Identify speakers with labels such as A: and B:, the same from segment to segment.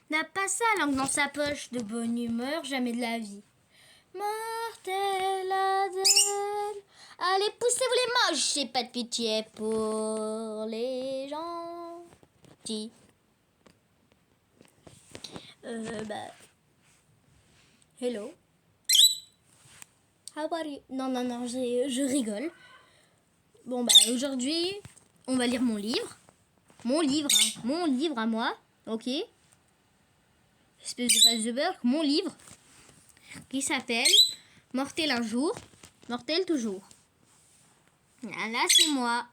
A: n'a pas sa langue dans sa poche, de bonne humeur, jamais de la vie. Mortel Adèle, allez, poussez-vous les moches, j'ai pas de pitié pour les gentils. Hello. How are you? Non, je rigole. Bon, aujourd'hui, on va lire mon livre. Mon livre à moi, ok? Espèce de face de beurre, mon livre, qui s'appelle Mortel un jour, mortel toujours. Là, c'est moi.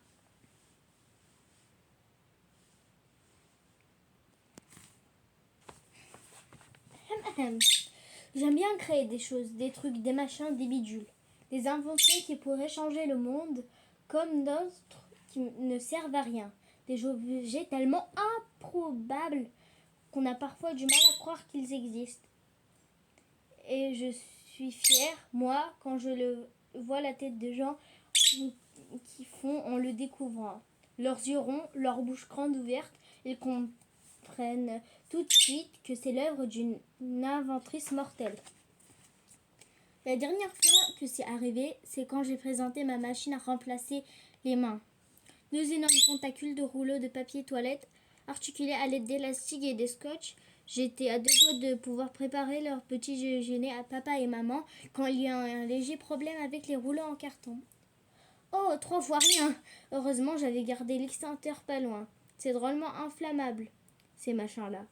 A: J'aime bien créer des choses, des trucs, des machins, des bidules. Des inventions qui pourraient changer le monde, comme d'autres qui ne servent à rien. Des objets tellement improbables qu'on a parfois du mal à croire qu'ils existent. Et je suis fière, moi, quand je le vois la tête des gens qui font en le découvrant. Leurs yeux ronds, leur bouche grande ouverte, ils comprennent tout de suite que c'est l'œuvre d'une inventrice mortelle. La dernière fois que c'est arrivé, c'est quand j'ai présenté ma machine à remplacer les mains. 2 énormes tentacules de rouleaux de papier toilette articulés à l'aide d'élastiques et de scotch. J'étais à 2 doigts de pouvoir préparer leur petit déjeuner à papa et maman quand il y a un léger problème avec les rouleaux en carton. Oh, 3 fois rien! Heureusement, j'avais gardé l'extincteur pas loin. C'est drôlement inflammable, ces machins-là.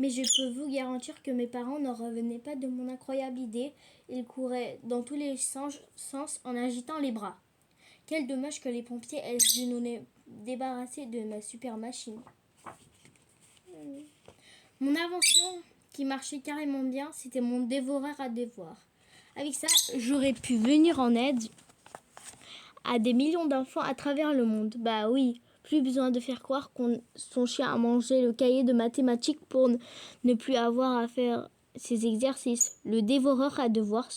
A: Mais je peux vous garantir que mes parents n'en revenaient pas de mon incroyable idée. Ils couraient dans tous les sens en agitant les bras. Quel dommage que les pompiers aient dû nous débarrasser de ma super machine. Mon invention qui marchait carrément bien, c'était mon dévoreur à devoirs. Avec ça, j'aurais pu venir en aide à des millions d'enfants à travers le monde. Bah oui, plus besoin de faire croire son chien a mangé le cahier de mathématiques pour ne plus avoir à faire ses exercices. Le dévoreur à devoirs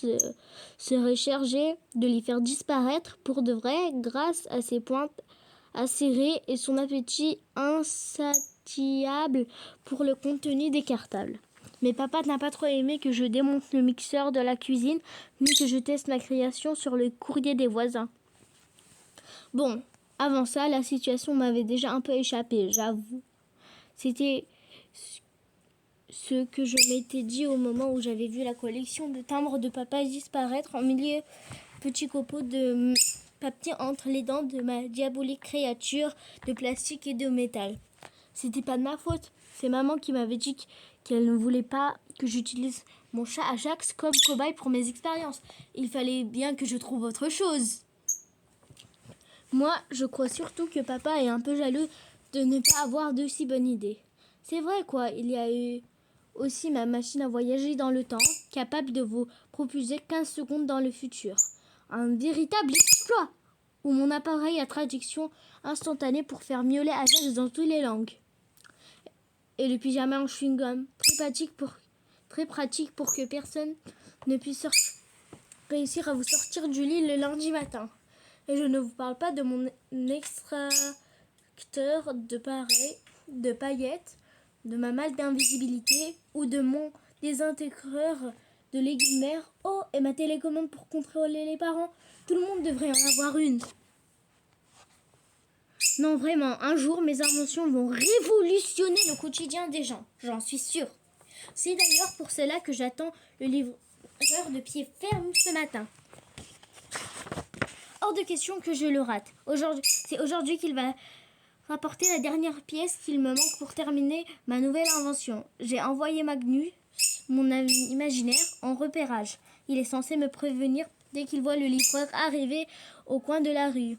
A: serait chargé de les faire disparaître pour de vrai grâce à ses pointes acérées et son appétit insatiable pour le contenu des cartables. Mais papa n'a pas trop aimé que je démonte le mixeur de la cuisine ni que je teste ma création sur le courrier des voisins. Bon, avant ça, la situation m'avait déjà un peu échappé, j'avoue. C'était ce que je m'étais dit au moment où j'avais vu la collection de timbres de papa disparaître en milieu petits copeaux de papier entre les dents de ma diabolique créature de plastique et de métal. C'était pas de ma faute. C'est maman qui m'avait dit qu'elle ne voulait pas que j'utilise mon chat Ajax comme cobaye pour mes expériences. Il fallait bien que je trouve autre chose. Moi, je crois surtout que papa est un peu jaloux de ne pas avoir de si bonne idée. C'est vrai quoi, il y a eu aussi ma machine à voyager dans le temps, capable de vous propulser 15 secondes dans le futur. Un véritable exploit! Ou mon appareil à traduction instantanée pour faire miauler Ajax dans toutes les langues. Et le pyjama en chewing-gum, très pratique pour que personne ne puisse réussir à vous sortir du lit le lundi matin. Et je ne vous parle pas de mon extracteur de paillettes, de ma malle d'invisibilité ou de mon désintégreur de légumes mères. Oh, et ma télécommande pour contrôler les parents. Tout le monde devrait en avoir une. Non, vraiment, un jour, mes inventions vont révolutionner le quotidien des gens. J'en suis sûre. C'est d'ailleurs pour cela que j'attends le livreur de pied ferme ce matin. Hors de question que je le rate. C'est aujourd'hui qu'il va rapporter la dernière pièce qu'il me manque pour terminer ma nouvelle invention. J'ai envoyé Magnus, mon ami imaginaire, en repérage. Il est censé me prévenir dès qu'il voit le livreur arriver au coin de la rue.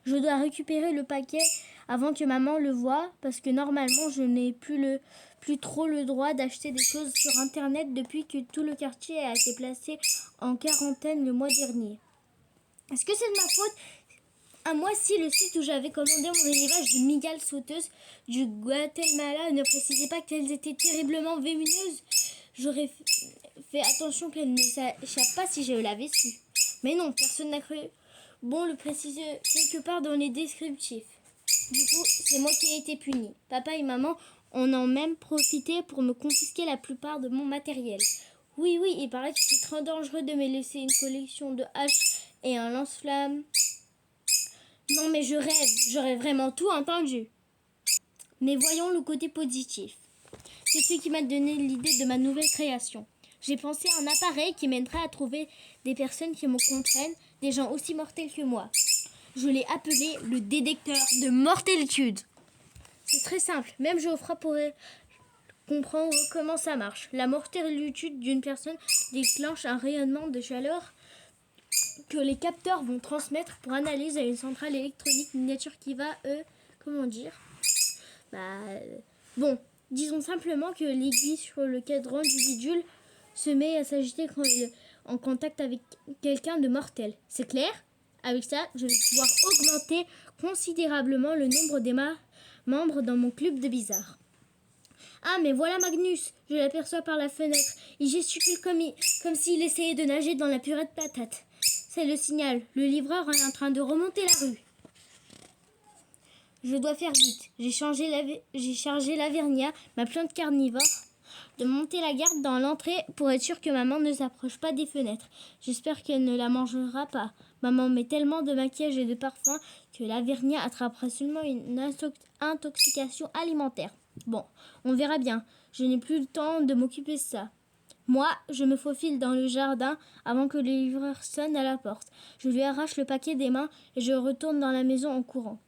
A: Je dois récupérer le paquet avant que maman le voie parce que normalement je n'ai plus trop le droit d'acheter des choses sur internet depuis que tout le quartier a été placé en quarantaine le mois dernier. Est-ce que c'est de ma faute? À moi, si le site où j'avais commandé mon élevage de migales sauteuses du Guatemala ne précisait pas qu'elles étaient terriblement vénéneuses, j'aurais fait attention qu'elles ne s'échappent pas si je l'avais su. Mais non, personne n'a cru bon le préciser quelque part dans les descriptifs. Du coup, c'est moi qui ai été punie. Papa et maman On en a même profité pour me confisquer la plupart de mon matériel. Oui, il paraît que c'est très dangereux de me laisser une collection de haches et un lance-flamme. Non mais je rêve, j'aurais vraiment tout entendu. Mais voyons le côté positif. C'est ce qui m'a donné l'idée de ma nouvelle création. J'ai pensé à un appareil qui m'aiderait à trouver des personnes qui me comprennent, des gens aussi mortels que moi. Je l'ai appelé le détecteur de mortalité. C'est très simple, même Geoffroy pourrait comprendre comment ça marche. La mortalité d'une personne déclenche un rayonnement de chaleur que les capteurs vont transmettre pour analyse à une centrale électronique miniature qui va, bon, disons simplement que l'aiguille sur le cadran du bidule se met à s'agiter quand il est en contact avec quelqu'un de mortel. C'est clair ? Avec ça, je vais pouvoir augmenter considérablement le nombre des membres dans mon club de bizarres. Ah, mais voilà Magnus, je l'aperçois par la fenêtre. Il gesticule comme s'il essayait de nager dans la purée de patates. C'est le signal. Le livreur est en train de remonter la rue. Je dois faire vite. J'ai chargé Lavernia, ma plante carnivore, de monter la garde dans l'entrée pour être sûr que maman ne s'approche pas des fenêtres. J'espère qu'elle ne la mangera pas. Maman met tellement de maquillage et de parfum que Lavernia attrapera seulement une intoxication alimentaire. Bon, on verra bien. Je n'ai plus le temps de m'occuper de ça. Moi, je me faufile dans le jardin avant que le livreur sonne à la porte. Je lui arrache le paquet des mains et je retourne dans la maison en courant.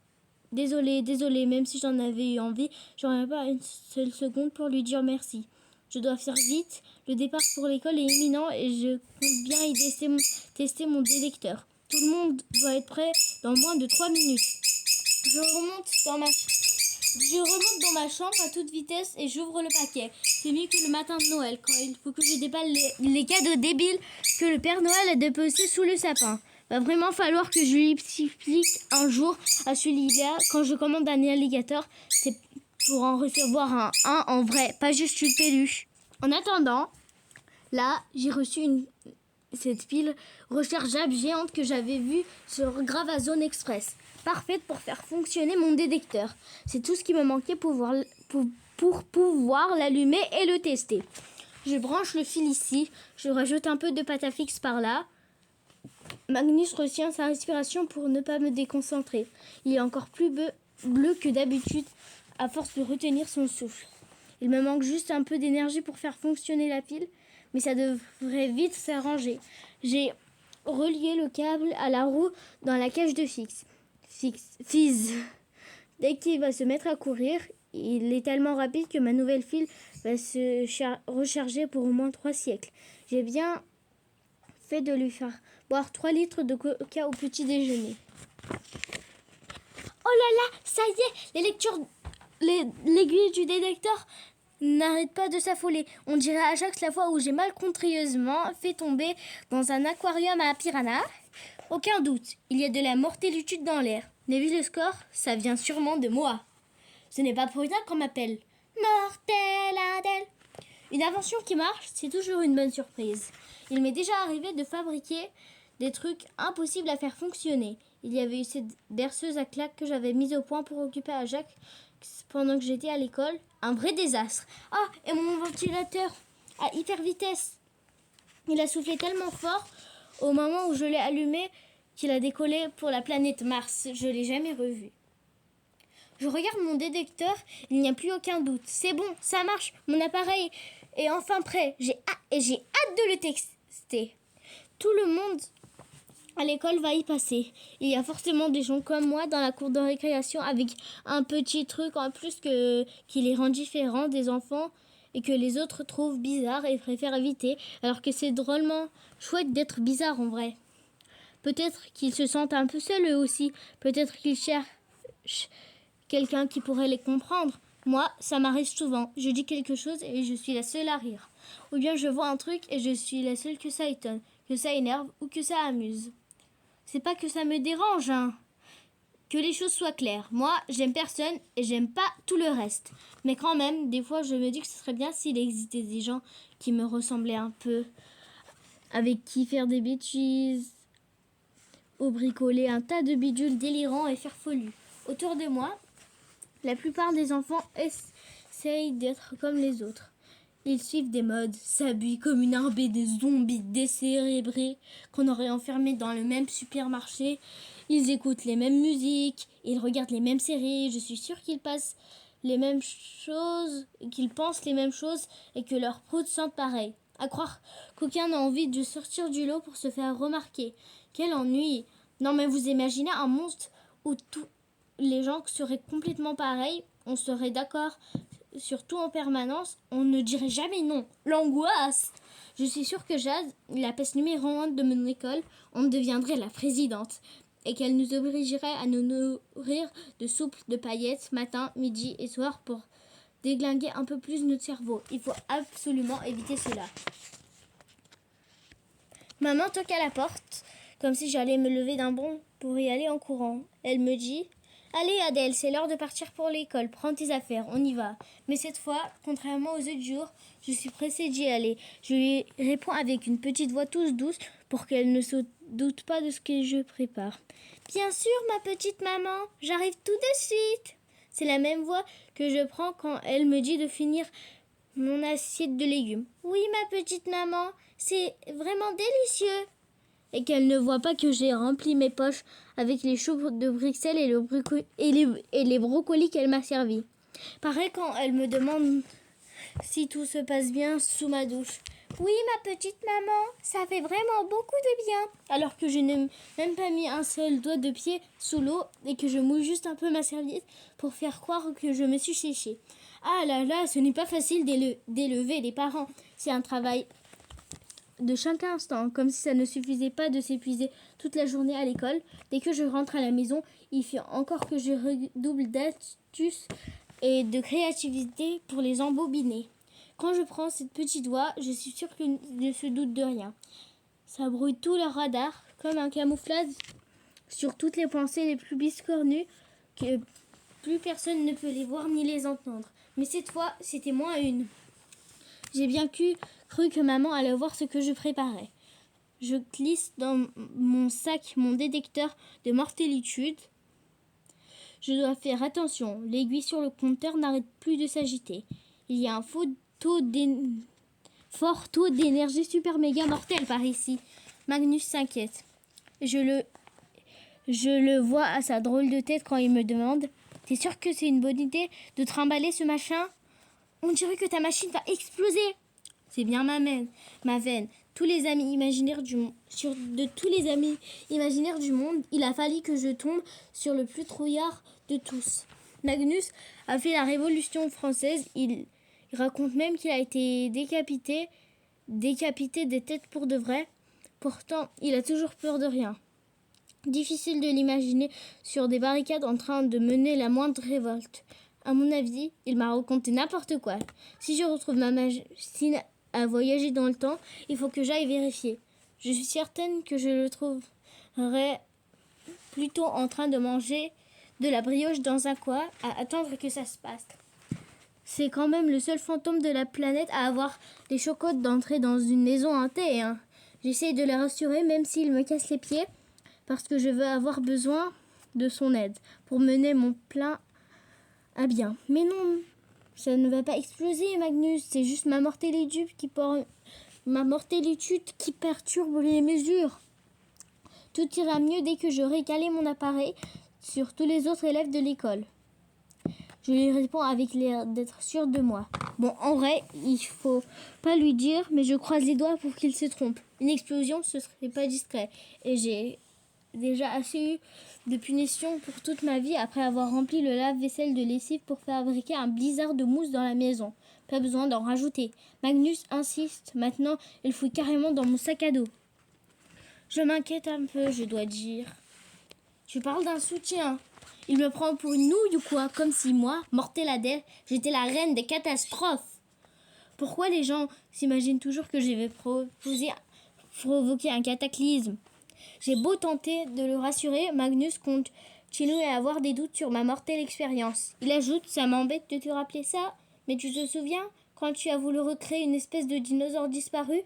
A: Désolée, même si j'en avais eu envie, j'aurais pas une seule seconde pour lui dire merci. Je dois faire vite, le départ pour l'école est imminent et je compte bien y tester mon détecteur. Tout le monde doit être prêt dans moins de 3 minutes. Je remonte dans ma chambre à toute vitesse et j'ouvre le paquet. C'est mieux que le matin de Noël, quand il faut que je déballe les cadeaux débiles que le Père Noël a déposés sous le sapin. Va vraiment falloir que je lui explique un jour à celui-là, quand je commande un alligator, c'est pour en recevoir un en vrai, pas juste une peluche. En attendant, là, j'ai reçu cette pile rechargeable géante que j'avais vue sur Gravazone Express. Parfaite pour faire fonctionner mon détecteur. C'est tout ce qui me manquait pour pouvoir l'allumer et le tester. Je branche le fil ici, je rajoute un peu de pâte à fixe par là. Magnus retient sa respiration pour ne pas me déconcentrer. Il est encore plus bleu que d'habitude à force de retenir son souffle. Il me manque juste un peu d'énergie pour faire fonctionner la pile, mais ça devrait vite s'arranger. J'ai relié le câble à la roue dans la cage de Fizz. Dès qu'il va se mettre à courir, il est tellement rapide que ma nouvelle file va se recharger pour au moins 3 siècles. J'ai bien fait de lui faire boire 3 litres de coca au petit déjeuner. Oh là là, ça y est, l'aiguille du détecteur n'arrête pas de s'affoler. On dirait Ajax la fois où j'ai malencontreusement fait tomber dans un aquarium à piranha. Aucun doute, il y a de la mortalité dans l'air. Mais vu le score, ça vient sûrement de moi. Ce n'est pas pour ça qu'on m'appelle Mortel Adèle. Une invention qui marche, c'est toujours une bonne surprise. Il m'est déjà arrivé de fabriquer des trucs impossibles à faire fonctionner. Il y avait eu cette berceuse à claques que j'avais mise au point pour occuper Ajax pendant que j'étais à l'école. Un vrai désastre. Ah, et mon ventilateur à hyper vitesse. Il a soufflé tellement fort au moment où je l'ai allumé qu'il a décollé pour la planète Mars. Je ne l'ai jamais revu. Je regarde mon détecteur, il n'y a plus aucun doute. C'est bon, ça marche, mon appareil est enfin prêt. J'ai hâte de le tester. Tout le monde à l'école va y passer. Il y a forcément des gens comme moi dans la cour de récréation avec un petit truc en plus qui les rend différents des enfants et que les autres trouvent bizarre et préfèrent éviter, alors que c'est drôlement chouette d'être bizarre en vrai. Peut-être qu'ils se sentent un peu seuls eux aussi. Peut-être qu'ils cherchent quelqu'un qui pourrait les comprendre. Moi, ça m'arrive souvent. Je dis quelque chose et je suis la seule à rire. Ou bien je vois un truc et je suis la seule que ça étonne, que ça énerve ou que ça amuse. C'est pas que ça me dérange, hein. Que les choses soient claires. Moi, j'aime personne et j'aime pas tout le reste. Mais quand même, des fois, je me dis que ce serait bien s'il existait des gens qui me ressemblaient un peu, avec qui faire des bêtises, ou bricoler un tas de bidules délirants et farfelus. Autour de moi, la plupart des enfants essayent d'être comme les autres. Ils suivent des modes, s'habillent comme une armée de zombies décérébrés qu'on aurait enfermés dans le même supermarché. Ils écoutent les mêmes musiques, ils regardent les mêmes séries. Je suis sûre qu'ils passent les mêmes choses, qu'ils pensent les mêmes choses et que leurs proutes sentent pareil. À croire qu'aucun n'a envie de sortir du lot pour se faire remarquer. Quel ennui! Non mais vous imaginez un monstre où tous les gens seraient complètement pareils, on serait d'accord sur tout en permanence, on ne dirait jamais non. L'angoisse! Je suis sûre que Jade, la peste numéro 1 de mon école, on deviendrait la présidente et qu'elle nous obligerait à nous nourrir de soupe de paillettes matin, midi et soir pour déglinguer un peu plus notre cerveau. Il faut absolument éviter cela. Maman toque à la porte, comme si j'allais me lever d'un bond pour y aller en courant. Elle me dit « Allez Adèle, c'est l'heure de partir pour l'école. Prends tes affaires, on y va. » Mais cette fois, contrairement aux autres jours, je suis pressée d'y aller. Je lui réponds avec une petite voix toute douce pour qu'elle ne se doute pas de ce que je prépare. « Bien sûr, ma petite maman, j'arrive tout de suite. » C'est la même voix que je prends quand elle me dit de finir mon assiette de légumes. « Oui, ma petite maman, c'est vraiment délicieux. » Et qu'elle ne voit pas que j'ai rempli mes poches avec les choux de Bruxelles et les brocolis qu'elle m'a servis. Pareil quand elle me demande si tout se passe bien sous ma douche. Oui, ma petite maman, ça fait vraiment beaucoup de bien. Alors que je n'ai même pas mis un seul doigt de pied sous l'eau et que je mouille juste un peu ma serviette pour faire croire que je me suis séchée. Ah là là, ce n'est pas facile d'élever les parents. C'est un travail de chaque instant, comme si ça ne suffisait pas de s'épuiser toute la journée à l'école. Dès que je rentre à la maison, il faut encore que je redouble d'astuces et de créativité pour les embobiner. Quand je prends cette petite voix, je suis sûre qu'ils ne se doutent de rien. Ça brouille tout leur radar, comme un camouflage sur toutes les pensées les plus biscornues, que plus personne ne peut les voir ni les entendre. Mais cette fois, c'était moins une. J'ai bien cru que maman allait voir ce que je préparais. Je glisse dans mon sac mon détecteur de mortalité. Je dois faire attention. L'aiguille sur le compteur n'arrête plus de s'agiter. Il y a un fort taux d'énergie super méga mortelle par ici. Magnus s'inquiète. Je le vois à sa drôle de tête quand il me demande « T'es sûr que c'est une bonne idée de trimballer ce machin ? On dirait que ta machine va exploser !» C'est bien ma veine. Tous les amis imaginaires de tous les amis imaginaires du monde, il a fallu que je tombe sur le plus trouillard de tous. Magnus a fait la Révolution française. Il raconte même qu'il a été décapité des têtes pour de vrai. Pourtant, il a toujours peur de rien. Difficile de l'imaginer sur des barricades en train de mener la moindre révolte. À mon avis, il m'a raconté n'importe quoi. Si je retrouve ma machine à voyager dans le temps, il faut que j'aille vérifier. Je suis certaine que je le trouverai plutôt en train de manger de la brioche dans un coin à attendre que ça se passe. C'est quand même le seul fantôme de la planète à avoir les chocottes d'entrer dans une maison hantée. J'essaye de le rassurer même s'il me casse les pieds parce que je veux avoir besoin de son aide pour mener mon plan à bien. Mais non, ça ne va pas exploser, Magnus. C'est juste ma mortellitude qui perturbe les mesures. Tout ira mieux dès que j'aurai calé mon appareil sur tous les autres élèves de l'école. Je lui réponds avec l'air d'être sûre de moi. Bon, en vrai, il faut pas lui dire, mais je croise les doigts pour qu'il se trompe. Une explosion, ce serait pas discret. Et j'ai déjà assez eu de punitions pour toute ma vie après avoir rempli le lave-vaisselle de lessive pour fabriquer un blizzard de mousse dans la maison. Pas besoin d'en rajouter. Magnus insiste. Maintenant, il fouille carrément dans mon sac à dos. Je m'inquiète un peu, je dois dire. Tu parles d'un soutien. Il me prend pour une nouille ou quoi? Comme si moi, mortelle Adèle, j'étais la reine des catastrophes. Pourquoi les gens s'imaginent toujours que je vais provoquer un cataclysme? J'ai beau tenter de le rassurer, Magnus continue à avoir des doutes sur ma mortelle expérience. Il ajoute, ça m'embête de te rappeler ça, mais tu te souviens quand tu as voulu recréer une espèce de dinosaure disparu?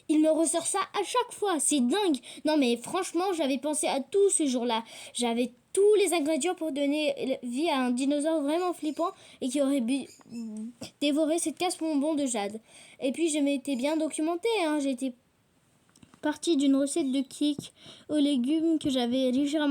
A: Il me ressort ça à chaque fois, c'est dingue. Non mais franchement, j'avais pensé à tout ce jour-là. J'avais tous les ingrédients pour donner vie à un dinosaure vraiment flippant et qui aurait dévoré cette casse-bonbon de Jade. Et puis je m'étais bien documentée, hein. J'étais partie d'une recette de cake aux légumes que j'avais légèrement